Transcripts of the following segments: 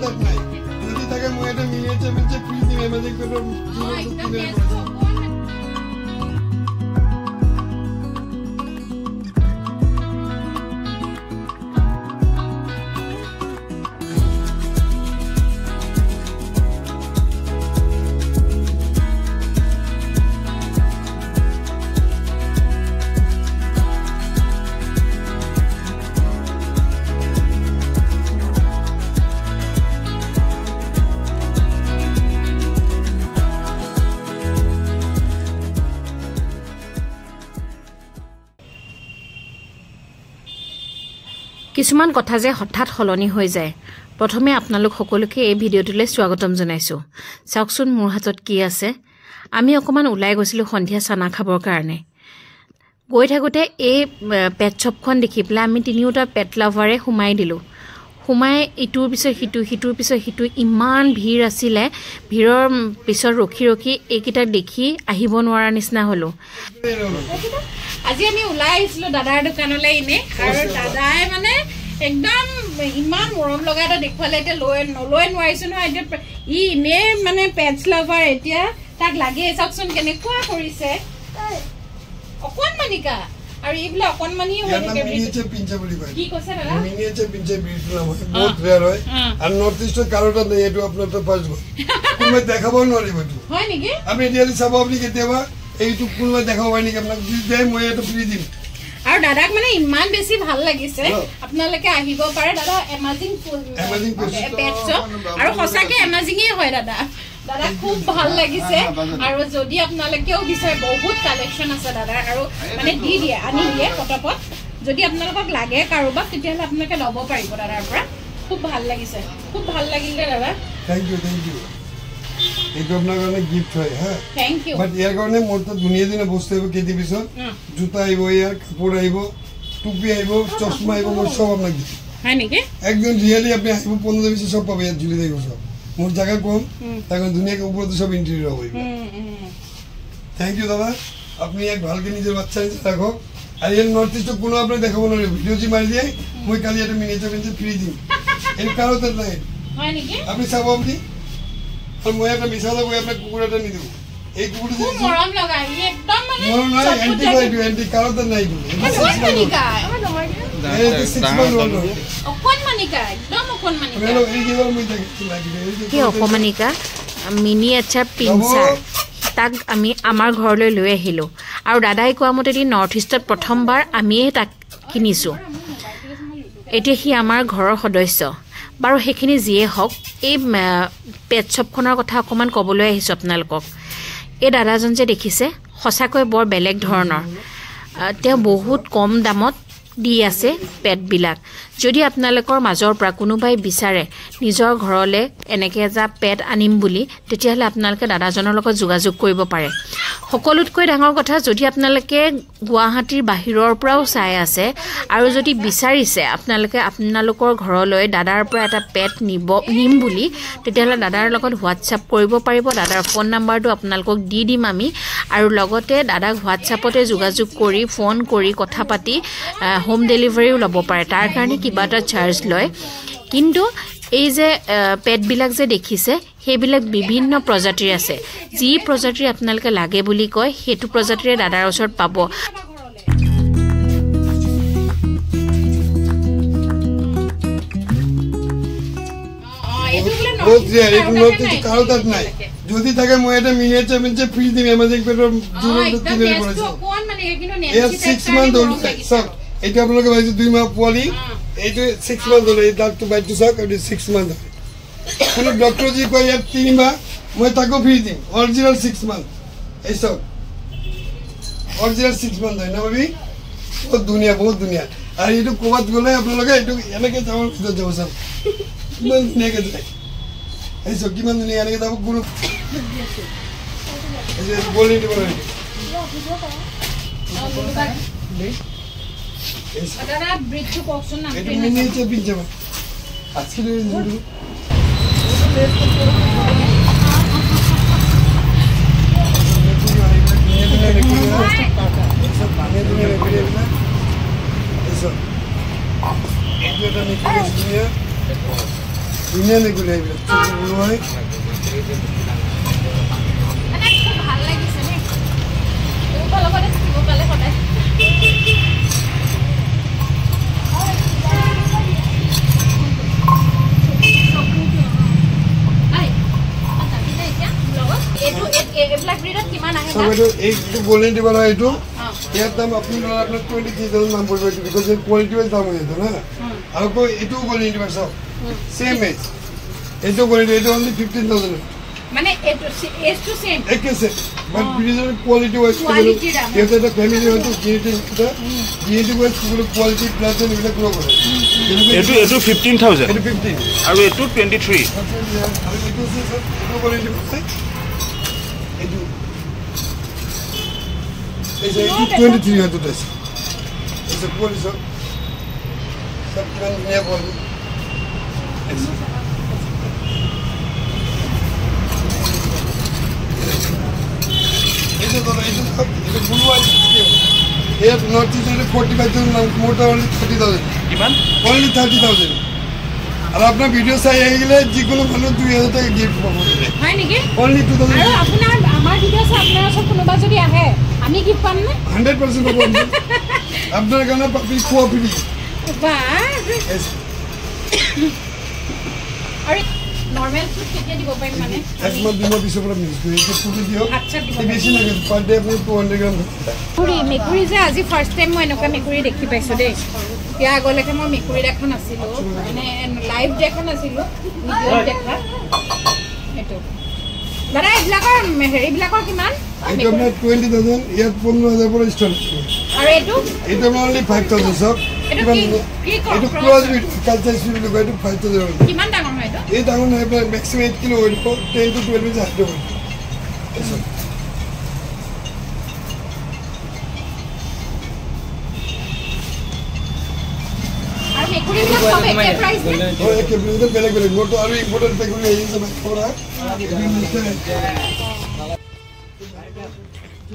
তাক নাই যদি থাকে মই এটা মিনিয়েচার পিনচে ফ্রি দিম অ্যামাজন পেপার কিছুমান কথা যে হঠাৎ হলনি হৈ যায় প্ৰথমে আপোনালোক সকলোকে এই ভিডিঅ'টোলৈ স্বাগতম জনাইছো চাওকচোন মোৰ হাতত কি আছে আমি অকমান ওলাই গৈছিলো সন্ধিয়া চানা খাবৰ কাৰণে গৈ থাকোতে এই পেট শ্বপখন দেখি পেলাই আমি তিনিওটা পেট লাভাৰে সোমাই দিলো সোমাই ইটোৰ পিছত সিটো ইমান ভিৰ আছিলে ভিৰৰ পিছত ৰখি এইকেইটা দেখি আহিব নোৱাৰা নিচিনা হলো আজি আমি ওলাই আহিছিলো দাদাৰ দোকানলৈ ইনে আৰু দাদাই মানে একদম ইমান মৰম লগা এটা দেখুৱালে এতিয়া লৈ নোৱাৰিছো নহয় এতিয়া ই ইনে মানে পেটছ লাভাৰ এতিয়া তাক লাগে চাওকচোন কেনেকুৱা কৰিছে অকণমানিকা আৰু এইবিলাক অকণমানি হৈ থাকে মিনিয়েচার পিনচে বুলি কয় কি কৈছে দাদা মিনিয়েচার পিনচে বিউটিফুল হয় বহুত ৰেয়াৰ হয় আৰু নৰ্থ ইষ্টৰ কাৰোটা নাই এটো আপোনাৰ তো ফাৰ্ষ্ট গো কোনোবাই দেখাব নোৱাৰিব এটো হয় নেকি আমি ৰিয়েলি চাব আপুনি কেতিয়াবা এইটো কোনোবাই দেখাব পাৰি নেকি আপোনাক যদি মই এটা ফ্ৰী দিম আৰু দাদাক মানে ইমান বেছি ভাল লাগিছে আপোনালোকে আহিব পাৰে দাদা এমাজিং পেট শ্বপ আৰু সঁচাকে এমাজিঙে হয় দাদা খুব ভাল লাগিছে আৰু যদি আপোনালোকেও বিচাৰে বহুত কালেকশ্যন আছে দাদা আৰু মানে আনি দিয়ে পটপট যদি আপোনালোকক লাগে কাৰোবাক তেতিয়াহ'লে আপোনালোকে ল'ব পাৰিব দাদাৰ পৰা খুব ভাল লাগিছে খুব ভাল লাগিলে দাদা থ্যাংক ইউ এইটো আপোনাৰ কাৰণে গিফট হয় হা থ্যাংক ইউ বাট ইয়াৰ কাৰণে মোৰ তো দুনিয়া দিনে বস্তু আহিব কেদি পিছত জোতা আহিব ইয়াৰ কাপোৰ আহিব টুপি আহিব চশমা আহিব মই সব আপোনাক দিম হয় নেকি একদম রিয়েলি আপনি আহিব 15-20 সব পাবে ইয়াত ঝুলি থাকিব সব মোর জায়গা কম তখন দুনিয়াকে উপরে তো সব ইন্টেরিয়র হবে থ্যাংক ইউ দাদা আপনি এক ভালকে নিজের বাচ্চা রাখো আর এর নর্থ ইস্ট কোনো আপনি দেখাবো না ভিডিও জি মারি দিয়ে মই কালি একটা মিনিয়েচার পেন্সিল ফ্রি দিম এর কারণ তো নাই হয় নেকি আপনি চাবো আপনি আর মই একটা মিশালা বই আপনার কুকুরটা নি দেব এই কুকুরটা খুব মরম লাগা একদম মানে মরম নাই অ্যান্টি কারণ তো নাই অকণমানিকা এই 6 months old অকণমানিকা একদম অকণমানিকা মেলো এই গেল মই দেখি লাগি কি অকণমানিকা মিনিয়েচাৰ পিনচাৰ তাক আমি আমাৰ ঘৰলৈ লৈ আহিলো আৰু দাদাই কোৱা মতে নৰ্থ ইষ্টত প্ৰথমবাৰ আমিয়ে তাক কিনিছো এতিয়া সি আমাৰ ঘৰৰ সদস্য বাৰু সেইখিনি যিয়ে হওক এই পেট শ্বপখনৰ কথা অকমান ক'বলৈ আহিছো আপোনালোকক এই দাদাজন যে দেখিছে সঁচাকৈ বৰ বেলেগ ধৰণৰ তেওঁ বহুত কম দামত দি আছে পেটবিলাক যদি আপোনালোকৰ মাজৰ পৰা কোনোবাই বিচাৰে নিজৰ ঘৰলৈ এনেকৈ এটা পেট আনিম বুলি তেতিয়াহ'লে আপোনালোকে দাদাজনৰ লগত যোগাযোগ কৰিব পাৰে সকলোতকৈ ডাঙৰ কথা যদি আপোনালোকে গুৱাহাটীৰ বাহিৰৰ পৰাও চাই আছে আৰু যদি বিচাৰিছে আপোনালোকৰ ঘৰলৈ দাদাৰ পৰা এটা পেট নিম বুলি তেতিয়াহ'লে দাদাৰ লগত হোৱাটছআপ কৰিব পাৰিব দাদাৰ ফোন নাম্বাৰটো আপোনালোকক দি দিম আমি আৰু লগতে দাদাক হোৱাটছআপতে যোগাযোগ কৰি ফোন কৰি কথা পাতি হোম ডেলিভাৰীও ল'ব পাৰে তাৰ কাৰণে কিবা এটা চাৰ্জ লয় কিন্তু এই যে পেটবিলাক যে দেখিছে সেইবিলাক বিভিন্ন প্ৰজাতিৰ আছে যি প্ৰজাতিৰ আপোনালোকে লাগে বুলি কয় হেতু প্ৰজাতিৰে দাদাৰ ওচৰত পাব যদি থাকে মই এটা মিনিয়েচার পেন্সিল ফ্রি দিম অ্যামাজন পেপার জুড়ে দিলে পড়েছে এর 6 মান্থ ওল্ড সব এটা আপনাকে ভাইছে 2 মাস পোয়ালি এইটো 6 মান্থ ওল্ড এই ডাক্তার বাইটু সব এটা 6 মান্থ কোন ডক্টর জি কই আর 3 মাস মই তাকো ফ্রি দিম অরিজিনাল 6 মান্থ এই সব অরিজিনাল 6 মান্থ হয় না ভাবি বহুত দুনিয়া আর এইটো কোবাত গলে আপনাকে এইটো এনেকে যাওয়ার ভিতর যাব সব কিমান নেকে যায় এই সব কিমান দুনিয়া এনেকে যাব গুরু এই যে বলি দিব না দাদা ব্রিজ টু ককশন না এটা মিনিয়েচার পিনচার আজকে ভিডিও ধুনীয়া মেকুৰী এইবিলাক হয় ভাল লাগিছে নে লগতে থাকিব পালে সদায় গোল্ডেন টিবাৰ এইটো ইয়াৰ দাম আপোনাৰ 23,000 দাম পৰিব এইটো বিকজ কোৱালিটি ৱাইজ দাম হৈ আছে না আৰু এইটো গোল্ডেন টিবাৰ চাওক সেম এজ এইটো গোল্ডেন এইটো অনলি 15,000 মানে এটো এজ টু সেম একেছে বাট ব্রিজের কোয়ালিটি ওয়াইজ এটা একটা ফ্যামিলি হয়তো জিএনটি ওয়াইজ কোয়ালিটি প্লাস এন্ড এটা গ্রো করে এটো 15,000 এটো 15 আৰু এটো 23 এটো কোয়ালিটি আছে এটো এটো 23 হয়তো আছে এটা কোয়ালিটি সব কিমান নিয়া বলি এটা ব্লু আইস এর নর্থ ইস্টে 45,000 মোটা অনলি 30,000 কিমান অনলি 30,000 আর আপনার ভিডিও চাই গেলে যে কোনো ভালো 2,000 টাকা গিফট পাবো হয় নাকি অনলি 2,000 আর আপনার আমার ভিডিও চাই আপনারা সব কোনোবা যদি আহে আমি গিফট পাম না 100% পাবো আপনার কারণে পাবি খোয়া ফ্রি বাহ আরে নরমাল ফুড কেতিয়া দিব পাই মানে একমাত্র দিমা পিছে পৰা মিক্স কৰি এটা পুৰি দিও আচ্ছা বেছি লাগে পাৰ ডে আপনি 200 গ্ৰাম পুৰি মেকুৰী যে আজি ফাৰ্স্ট টাইম মই এনেকা মেকুৰী দেখি পাইছো দেই ইয়া আগলৈকে মই মেকুৰী দেখা নাছিলো মানে লাইভ দেখা নাছিলো ভিডিও দেখা এটো দাদা এইবিলাকৰ হেৰিবিলাকৰ কিমান এইটো আপোনাৰ 20,000 ইয়াত 15,000 পৰা ষ্টাৰ্ট আৰু এইটো আপোনাৰ অনলি 5,000 সব এইটো ক্লোজ উইথ কালচাৰ বুলি কয় এইটো 5,000 কিমান ডাঙৰ হয় এইটো এই ডাঙৰ নহয় আপোনাৰ ম্যাক্সিমাম 8 কিলো হৈ যাব 10 to 12 ইঞ্চ হাইট হ'ব আৰু মেকুৰীবিলাক সব একে প্ৰাইস নে হয় একে ব্ৰিজৰ বেলেগ বেলেগ মোটো আৰু ইম্পৰ্টেণ্ট মেকুৰী আহিছে পৰা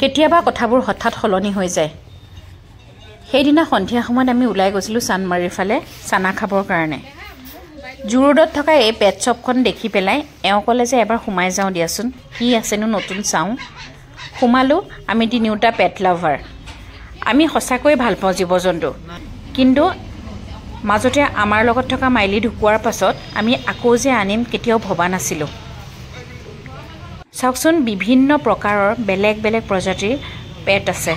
কেতিয়াবা কথাবোৰ হঠাৎ সলনি হৈ যায় সেইদিনা সন্ধিয়া সময়ত আমি ওলাই গৈছিলোঁ চানমাৰীৰ ফালে চানা খাবৰ কাৰণে জুৰোডত থকা এই পেট শ্বপখন দেখি পেলাই এওঁ ক'লে যে এবাৰ সোমাই যাওঁ দিয়াচোন কি আছেনো নতুন চাওঁ সোমালোঁ আমি তিনিওটা পেট লাভাৰ আমি সঁচাকৈ ভাল পাওঁ জীৱ জন্তু কিন্তু মাজতে আমাৰ লগত থকা মাইলী ঢুকোৱাৰ পাছত আমি আকৌ যে আনিম কেতিয়াও ভবা নাছিলোঁ চাওকচোন বিভিন্ন প্ৰকাৰৰ বেলেগ বেলেগ প্ৰজাতিৰ পেট আছে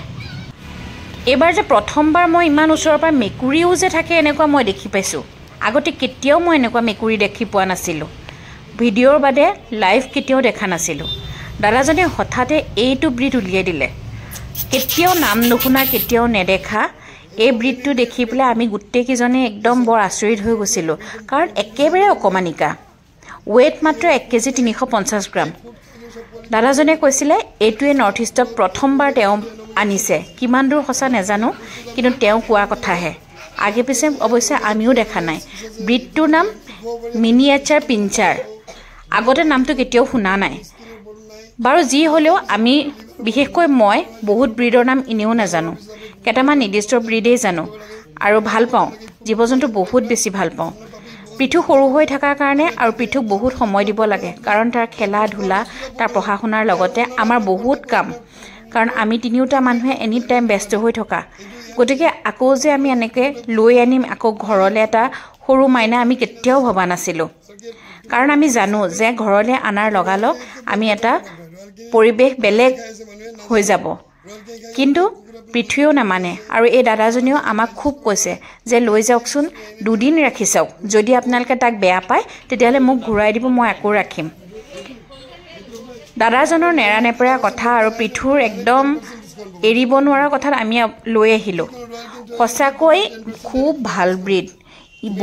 এবাৰ যে প্ৰথমবাৰ মই ইমান ওচৰৰ পৰা মেকুৰীও যে থাকে এনেকুৱা মই দেখি পাইছোঁ আগতে কেতিয়াও মই এনেকুৱা মেকুৰী দেখি পোৱা নাছিলোঁ ভিডিঅ'ৰ বাদে লাইভ কেতিয়াও দেখা নাছিলোঁ দাদাজনে হঠাতে এইটো ব্ৰিড উলিয়াই দিলে কেতিয়াও নাম নুশুনা কেতিয়াও নেদেখা এই ব্ৰিডটো দেখি পেলাই আমি গোটেইকেইজনে একদম বৰ আচৰিত হৈ গৈছিলোঁ কাৰণ একেবাৰে অকমানিকা ৱেট মাত্ৰ 1 কেজি 350 গ্ৰাম দাদাজনে কৈছিলে এইটোৱে নৰ্থ ইষ্টত প্ৰথমবাৰ তেওঁ আনিছে কিমান দূৰ সঁচা নাজানো কিন্তু তেওঁ কোৱা কথাহে আগে পিছে অৱশ্যে আমিও দেখা নাই ব্ৰিডটোৰ নাম মিনিয়েচাৰ পিঞ্চাৰ আগতে নামটো কেতিয়াও শুনা নাই বাৰু যি হ'লেও আমি বিশেষকৈ মই বহুত ব্ৰিডৰ নাম এনেও নাজানো কেইটামান নিৰ্দিষ্ট ব্ৰিডেই জানো আৰু ভাল পাওঁ জীৱ জন্তু বহুত বেছি ভাল পাওঁ পিঠু সৰু হৈ থকাৰ কাৰণে আৰু পিঠুক বহুত সময় দিব লাগে কাৰণ তাৰ খেলা ধূলা তাৰ পঢ়া শুনাৰ লগতে আমাৰ বহুত কাম কাৰণ আমি তিনিওটা মানুহে এনি টাইম ব্যস্ত হৈ থকা গতিকে আকৌ যে আমি এনেকৈ লৈ আনিম আকৌ ঘৰলৈ এটা সৰু মাইনা আমি কেতিয়াও ভবা নাছিলোঁ কাৰণ আমি জানো যে ঘৰলৈ আনাৰ লগালগ আমি এটা পৰিৱেশ বেলেগ হৈ যাব কিন্তু পৃথিৱীও নামানে আৰু এই দাদাজনীও আমাক খুব কৈছে যে লৈ যাওকচোন দুদিন ৰাখি চাওক যদি আপোনালোকে তাক বেয়া পায় তেতিয়াহ'লে মোক ঘূৰাই দিব মই আকৌ ৰাখিম দাদাজনৰ নেৰানেপেৰা কথা আৰু পৃথুৰ একদম এৰিব নোৱাৰা কথাত আমি লৈ আহিলোঁ সঁচাকৈ খুব ভাল ব্ৰিড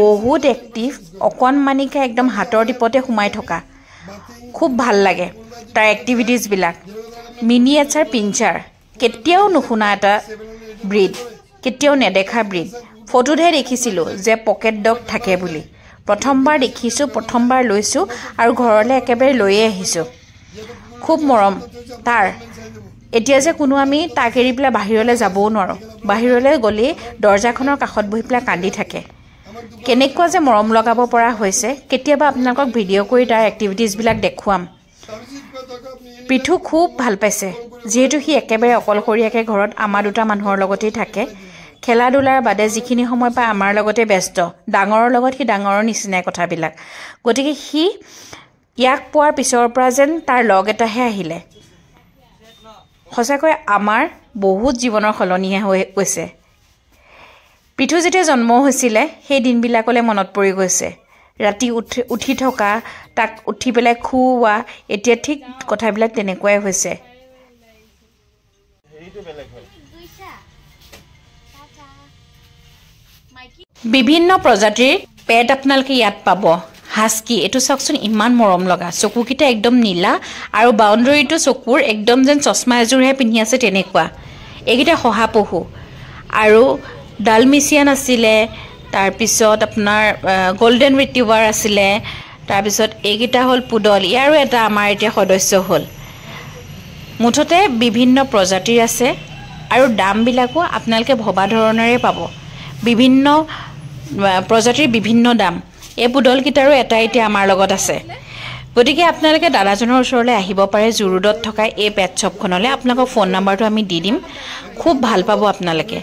বহুত এক্টিভ অকণমানিকা একদম হাতৰ টিপতে সোমাই থকা খুব ভাল লাগে তাৰ এক্টিভিটিজবিলাক মিনিয়েচাৰ পিঞ্চাৰ কেতিয়াও নুশুনা এটা ব্ৰিড কেতিয়াও নেদেখা ব্ৰিড ফটোতহে দেখিছিলোঁ যে পকেট ডগ থাকে বুলি প্ৰথমবাৰ দেখিছোঁ প্ৰথমবাৰ লৈছোঁ আৰু ঘৰলৈ একেবাৰে লৈয়ে আহিছোঁ খুব মৰম তাৰ এতিয়া যে কোনো আমি তাক এৰি পেলাই বাহিৰলৈ যাবও নোৱাৰোঁ বাহিৰলৈ গ'লেই দৰ্জাখনৰ কাষত বহি পেলাই কান্দি থাকে কেনেকুৱা যে মৰম লগাব পৰা হৈছে কেতিয়াবা আপোনালোকক ভিডিঅ' কৰি তাৰ এক্টিভিটিজবিলাক দেখুৱাম পিঠু খুব ভাল পাইছে যিহেতু সি একেবাৰে অকলশৰীয়াকৈ ঘৰত আমাৰ দুটা মানুহৰ লগতেই থাকে খেলা ধূলাৰ বাদে যিখিনি সময় পায় আমাৰ লগতে ব্যস্ত ডাঙৰৰ লগত সি ডাঙৰৰ নিচিনাই কথাবিলাক গতিকে সি ইয়াক পোৱাৰ পিছৰ পৰা যেন তাৰ লগ এটাহে আহিলে সঁচাকৈ আমাৰ বহুত জীৱনৰ সলনিহে হৈ গৈছে পিঠু যেতিয়া জন্ম হৈছিলে সেই দিনবিলাকলৈ মনত পৰি গৈছে ৰাতি উঠি থকা তাক উঠি পেলাই খুওৱা এতিয়া ঠিক কথাবিলাক তেনেকুৱাই হৈছে বিভিন্ন প্ৰজাতিৰ পেট আপোনালোকে ইয়াত পাব হাস্কি এটো চাওকচোন ইমান মৰম লগা চকুকিটা একদম নীলা আৰু বাউণ্ডাৰীটো চকুৰ একদম যেন চশমা এজোৰহে পিন্ধি আছে তেনেকুৱা এইকিটা শহাপহু আৰু ডালমিচিয়ান আছিলে তাৰপিছত আপোনাৰ গোল্ডেন ৰিট্ৰিভাৰ আছিলে তাৰপিছত এইকিটা হ'ল পুডল ইয়াৰো এটা আমাৰ এতিয়া সদস্য হ'ল মুঠতে বিভিন্ন প্ৰজাতিৰ আছে আৰু দামবিলাকো আপোনালোকে ভবা ধৰণৰে পাব বিভিন্ন প্ৰজাতিৰ বিভিন্ন দাম এই পুডলকিটাৰো এটা এতিয়া আমাৰ লগত আছে গতিকে আপোনালোকে দাদাজনৰ ওচৰলৈ আহিব পাৰে জুৰুডত থকা এই পেট শ্বপখনলৈ আপোনালোকৰ ফোন নাম্বাৰটো আমি দি দিম খুব ভাল পাব আপোনালোকে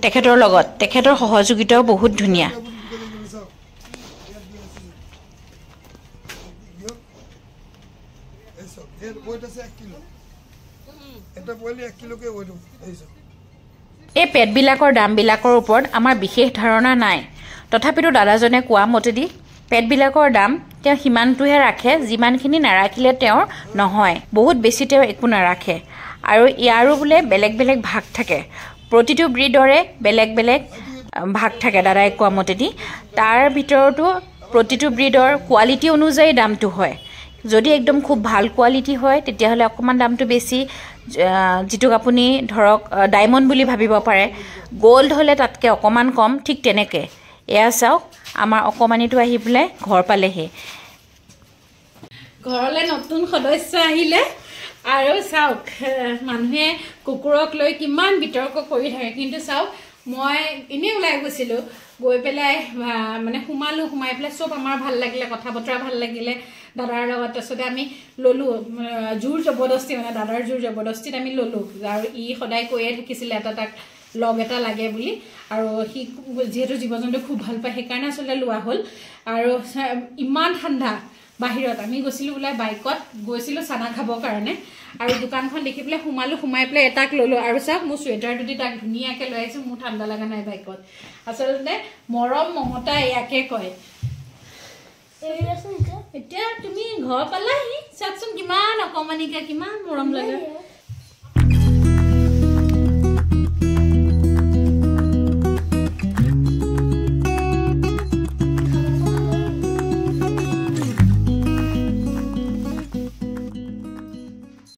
তেখেতৰ লগত তেখেতৰ সহযোগিতাও বহুত ধুনীয়া এই পেটবিলাকৰ দামবিলাকৰ ওপৰত আমাৰ বিশেষ ধাৰণা নাই তথাপিতো দাদাজনে কোৱা মতেদি পেটবিলাকৰ দাম তেওঁ সিমানটোহে ৰাখে যিমানখিনি নাৰাখিলে তেওঁৰ নহয় বহুত বেছি তেওঁ একো নাৰাখে আৰু ইয়াৰো বোলে বেলেগ বেলেগ ভাগ থাকে প্ৰতিটো ব্ৰিডৰে বেলেগ বেলেগ ভাগ থাকে দাদাই কোৱা মতেদি তাৰ ভিতৰতো প্ৰতিটো ব্ৰিডৰ কোৱালিটি অনুযায়ী দামটো হয় যদি একদম খুব ভাল কোৱালিটি হয় তেতিয়াহ'লে অকণমান দামটো বেছি যিটোক আপুনি ধৰক ডায়মণ্ড বুলি ভাবিব পাৰে গোল্ড হ'লে তাতকৈ অকণমান কম ঠিক তেনেকৈ এয়া চাওক আমাৰ অকণমানিটো আহি পেলাই ঘৰ পালেহি ঘৰলৈ নতুন সদস্য আহিলে আৰু চাওক মানুহে কুকুৰক লৈ কিমান বিতৰ্ক কৰি থাকে কিন্তু চাওক মই এনেই ওলাই গৈছিলোঁ গৈ পেলাই মানে সোমাই পেলাই চব আমাৰ ভাল লাগিলে কথা বতৰা ভাল লাগিলে দাদাৰ লগত তাৰপিছতে আমি ল'লোঁ জোৰ জবৰদস্তি মানে দাদাৰ জোৰ জবৰদস্তিত আমি ল'লোঁ আৰু ই সদায় কৈয়ে থাকিছিলে এটা তাক লগ এটা লাগে বুলি আৰু সি যিহেতু জীৱ জন্তু খুব ভাল পায় সেইকাৰণে আচলতে লোৱা হ'ল আৰু ইমান ঠাণ্ডা বাহিৰত আমি গৈছিলোঁ ওলাই বাইকত গৈছিলোঁ চানা খাবৰ কাৰণে আৰু দোকানখন দেখি পেলাই সোমাই পেলাই এটাক ল'লোঁ আৰু চাওক মোৰ চুৱেটাৰটো দি তাক ধুনীয়াকৈ লৈ আহিছোঁ মোৰ ঠাণ্ডা লগা নাই বাইকত আচলতে মৰম মমতা ইয়াকে কয় এতিয়া তুমি ঘৰ পালাহি চাওকচোন কিমান অকণমানিকা কিমান মৰম লাগে